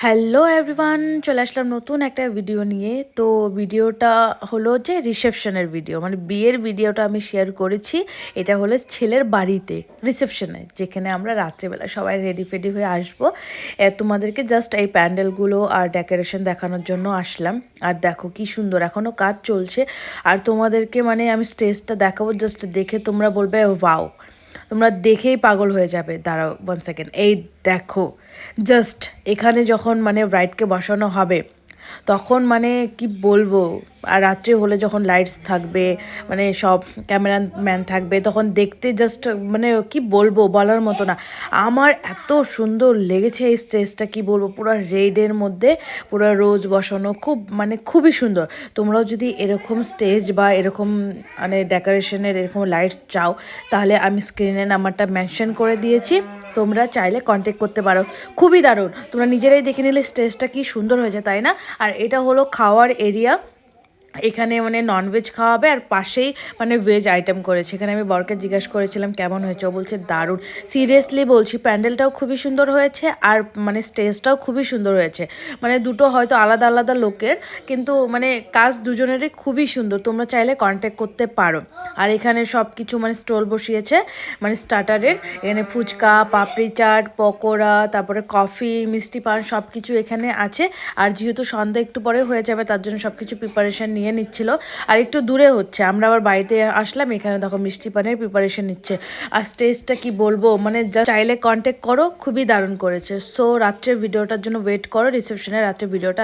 Hello everyone, চলে আসলাম নতুন একটা ভিডিও নিয়ে। তো ভিডিওটা হলো যে রিসেপশনের ভিডিও, মানে বিয়ের ভিডিওটা আমি শেয়ার করেছি। এটা হলো ছেলের বাড়িতে রিসেপশনে, যেখানে আমরা রাত্রেবেলা সবাই রেডি ফেডি হয়ে আসবো। তোমাদেরকে জাস্ট এই প্যান্ডেলগুলো আর ডেকোরেশন দেখানোর জন্য আসলাম। আর দেখো কি সুন্দর, এখনও কাজ চলছে। আর তোমাদেরকে মানে আমি স্টেজটা দেখাবো, জাস্ট দেখে তোমরা বলবে ওয়াও, তোমরা দেখেই পাগল হয়ে যাবে। দাঁড়াও 1 সেকেন্ড, এই দেখো জাস্ট এখানে যখন মানে ব্রাইডকে বসানো হবে তখন মানে কি বলবো। আর রাত্রে হলে যখন লাইটস থাকবে, মানে সব ক্যামেরাম্যান থাকবে, তখন দেখতে জাস্ট মানে কি বলবো, বলার মতো না। আমার এত সুন্দর লেগেছে এই স্টেজটা, কি বলবো, পুরো রেডের মধ্যে পুরো রোজ বসানো, খুব মানে খুবই সুন্দর। তোমরাও যদি এরকম স্টেজ বা এরকম মানে ডেকোরেশনের এরকম লাইটস চাও, তাহলে আমি স্ক্রিনে নাম্বারটা মেনশন করে দিয়েছি, তোমরা চাইলে কন্ট্যাক্ট করতে পারো। খুবই দারুণ, তোমরা নিজেরাই দেখে নিলে স্টেজটা কি সুন্দর হয়েছে, তাই না? আর এটা হলো খাওয়ার এরিয়া। এখানে মানে ননভেজ খাওয়াবে, আর পাশেই মানে ভেজ আইটেম করেছে। এখানে আমি বরকে জিজ্ঞাসা করেছিলাম কেমন হয়েছে, ও বলছে দারুণ। সিরিয়াসলি বলছি, প্যান্ডেলটাও খুবই সুন্দর হয়েছে আর মানে স্টেজটাও খুবই সুন্দর হয়েছে। মানে দুটো হয়তো আলাদা আলাদা লোকের, কিন্তু মানে কাজ দুজনেরই খুবই সুন্দর। তোমরা চাইলে কন্ট্যাক্ট করতে পারো। আর এখানে সব কিছু মানে স্টল বসিয়েছে, মানে স্টার্টারের। এখানে ফুচকা, পাপড়ি চাট, পকোড়া, তারপরে কফি, মিষ্টি পান সব কিছু এখানে আছে। আর যেহেতু সন্ধ্যা একটু পরে হয়ে যাবে, তার জন্য সব কিছু প্রিপারেশন নিয়ে নিচ্ছিল। আর একটু দূরে হচ্ছে, আমরা আবার বাড়িতে আসলাম, এখানে দেখো মিষ্টি পানের প্রিপারেশন নিচ্ছে। আর স্টেজটা কি বলবো, মানে যা চাইলে কন্ট্যাক্ট করো, খুবই দারুণ করেছে। সো রাত্রের ভিডিওটার জন্য ওয়েট করো, রিসেপশনের রাত্রের ভিডিওটা।